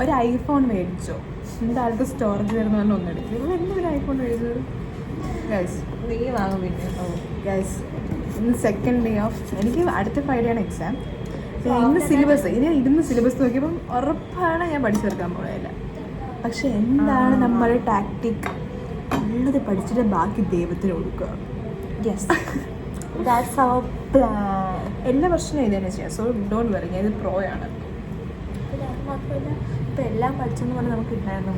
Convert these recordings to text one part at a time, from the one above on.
ഒരു ഐഫോൺ മേടിച്ചോ, എന്തായാലും സ്റ്റോറേജ് വരുന്ന പറഞ്ഞാൽ ഒന്നെടുക്കും. ഇവിടെ എന്തൊരു ഐഫോൺ മേടിച്ചത് ഗൈസ്? നീ വാങ്ങും പിന്നെ. ഗൈസ് ഇന്ന് സെക്കൻഡ് ഡേ ഓഫ്, എനിക്ക് അടുത്ത ഫ്രൈഡേ ആണ് എക്സാം. ഇന്ന് സിലബസ്, ഇനി ഇരുന്ന് സിലബസ് നോക്കിയപ്പം ഉറപ്പാണ് ഞാൻ പഠിച്ചു തീർക്കാൻ പോകില്ല. പക്ഷെ എന്താണ് നമ്മുടെ ടാക്ടിക്? ഉള്ളത് പഠിച്ചിട്ട് ബാക്കി ദൈവത്തിന് കൊടുക്കുക. Yes, that's our plan. എല്ലാ വർഷവും ഇത് തന്നെ ചെയ്യാം. സോ ഡോണ്ട് വറി, ഞാൻ ഇത് പ്രോയാണ്. മാത്രമല്ല ഇപ്പം എല്ലാം പഠിച്ചെന്ന് പറഞ്ഞാൽ നമുക്ക് ഉണ്ടായിരുന്നു.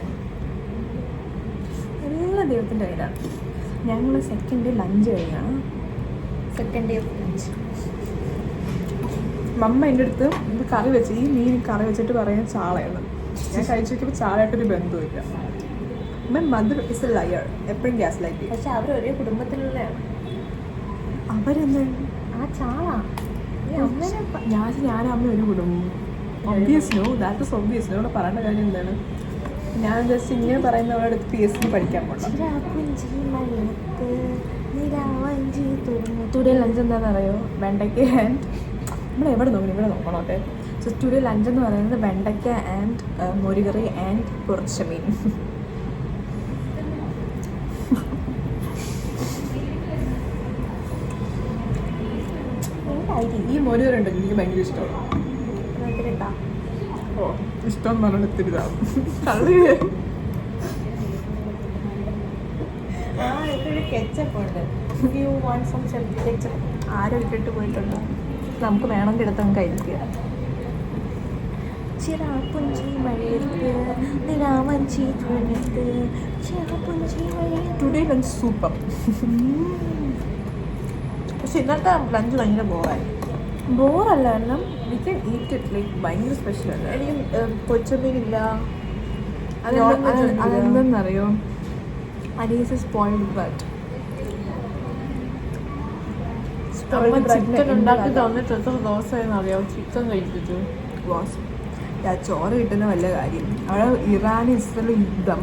എല്ലാ ദൈവത്തിൻ്റെ കയ്യിലാണ്. ഞങ്ങൾ സെക്കൻഡ് ഡേ ലഞ്ച് കഴിഞ്ഞാണ്. Second day off lunch. മമ്മ എൻ്റെ അടുത്ത് ഇത് കറി വെച്ച്, ഈ മീൻ കറി വെച്ചിട്ട് പറയുന്ന ചാളയാണ്. ഞാൻ കഴിച്ചു നോക്കിയപ്പോൾ ചാളയായിട്ടൊരു ബന്ധമില്ല. My mother is A layer, എപ്പോഴും ഗ്യാസ് ലൈറ്റ്. പക്ഷെ അവർ ഒരേ കുടുംബത്തിലുള്ളതാണ്. അവരെന്താണ് ആ ചാള ഞാൻ അമ്മ ഒരു കുടുംബം. Obvious no, that is obvious no. ഇവിടെ പറയേണ്ട കാര്യം എന്താണ്? ഞാൻ ജസ്റ്റ് ഇങ്ങനെ പറയുന്നവരുടെ അടുത്ത് PSC പഠിക്കാൻ പോകണം. ടുഡേ ലഞ്ച് എന്താണെന്ന് അറിയോ? വെണ്ടയ്ക്ക ആൻഡ്, നമ്മൾ എവിടെ നോക്കണം, ഇവിടെ നോക്കണം. ഓക്കെ, സോ ടുഡേ ലഞ്ച് എന്ന് പറയുന്നത് വെണ്ടയ്ക്ക ആൻഡ് മോരുകറി ആൻഡ് കുറച്ച് മീൻ. ഈ മോരുകറി ഉണ്ടെങ്കിൽ എനിക്ക് ഭയങ്കര ഇഷ്ടമാണ്. ഓ, ഇഷ്ടം എന്ന് പറഞ്ഞാൽ ഇത്തിരി ഇതാവും. കെച്ചപ്പ് ഉണ്ട്. You want some ketchup? ആരും ഇട്ടിട്ട് പോയിട്ടുണ്ട്. നമുക്ക് വേണമെങ്കിൽ എടുത്തങ്ങ് കഴിക്കുക. ചിറാപ്പുഞ്ചി മഴയത്ത് നിലാവഞ്ചി തുഴഞ്ഞിട്ട് ചിറാപ്പുഞ്ചി മഴയത്ത്. Today lunch super. പക്ഷെ ഇന്നത്തെ ലഞ്ച് ഭയങ്കര ബോറായി. ബോറല്ല, കാരണം we can eat it like ഭയങ്കര സ്പെഷ്യൽ അല്ല. എനിക്ക് കൊച്ചുമീനില്ല. അതെന്തെന്നറിയോ? Anees spoiled bread. ചിക്കൻ ഉണ്ടാക്കി തന്നിട്ട് എത്ര ദിവസമായെന്ന് അറിയാമോ ചിക്കൻ കഴിച്ചിട്ട്? വാസ് ചോറ് കിട്ടുന്ന വല്ല കാര്യം. അവിടെ ഇറാൻ ഇസ്രയേൽ യുദ്ധം,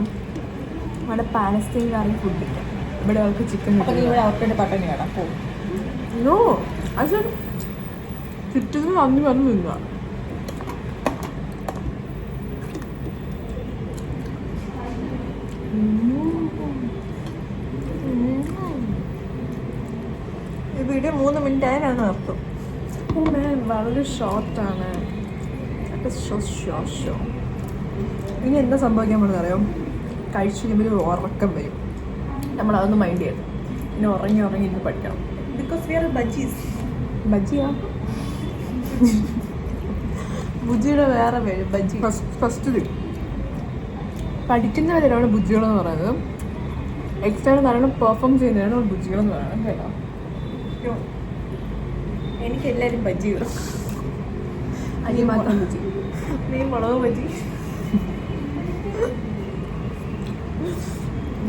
അവിടെ പാലസ്തീൻകാർക്ക് ഫുഡില്ല, ഇവിടെ അവർക്ക് ചിക്കൻ കിട്ടും. ഇവിടെ അവർക്ക് പട്ടണി കേടാ പോകും. നോ, അത് ചുറ്റും അന്ന് പറഞ്ഞില്ല. ഈ വീഡിയോ 3 മിനിറ്റ് ആയാലാണ് അർത്ഥം. വളരെ ഷോർട്ടാണ്. ഷോ ഇനി എന്താ സംഭവിക്കാൻ പോകുന്നത് അറിയോ? കഴിച്ചു കഴിയുമ്പോൾ ഒരു ഉറക്കം വരും. നമ്മളതൊന്ന് മൈൻഡ് ചെയ്യണം. പിന്നെ ഉറങ്ങി ഇന്ന് പഠിക്കണം. Because we are bajjis. ബജ്ജിയാ? ബുജിയുടെ വേറെ പേര് ബജ്ജി. ഫസ്റ്റ് പഠിക്കുന്നവരാണ് ബുജ്ജികളെന്ന് പറയുന്നത്. എക്സ്റ്റേണൽ നല്ലോണം പെർഫോം ചെയ്യുന്നവരാണ് ബുജ്ജികളെന്ന് പറയുന്നത്. കേട്ടോ, എനിക്ക് എല്ലാവരും ബജ്ജികൾ. അനി മാത്രം ബുജ്ജി. നീ മുളക് ബജ്ജി,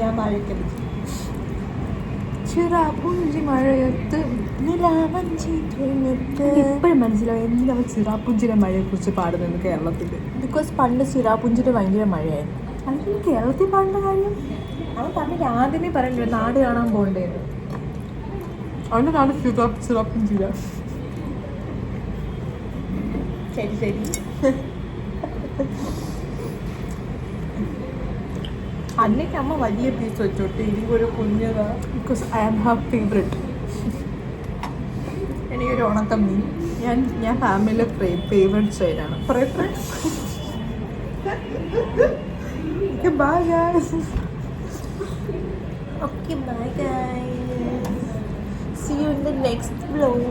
ഞാൻ വാഴയ്ക്ക ബജ്ജി. ചിറാപ്പുഞ്ചി മഴയത്ത് നിലാവഞ്ചി തുഴഞ്ഞിട്ട്. ഇപ്പോഴും മനസ്സിലാവും എന്താണ് ചിറാപ്പുഞ്ചിയുടെ മഴയെക്കുറിച്ച് പാടുന്നത് കേരളത്തിൽ. ബിക്കോസ് പണ്ട് ചിറാപ്പുഞ്ചിയുടെ ഭയങ്കര മഴയായിരുന്നു. അല്ലെങ്കിൽ കേരളത്തിൽ പാടേണ്ട കാര്യം അവൻ പറഞ്ഞിട്ട് ആദ്യമേ പറഞ്ഞില്ല നാട് കാണാൻ പോകണ്ടേന്ന്. അവൻ്റെ നാട് ചിറാപ്പുഞ്ചിയില. ശരി ശരി. അന്നേക്ക് അമ്മ വലിയ പീസ് വെച്ചോട്ടെ, എനിക്കൊരു കുഞ്ഞതാ. Because I am her favourite. എനിക്കൊരു ഉണക്കം മീൻ. ഞാൻ ഫാമിലിയിലെ ഫേവറേറ്റ് സൈഡാണ്. Bye guys. Okay bye guys. See you in the next vlog.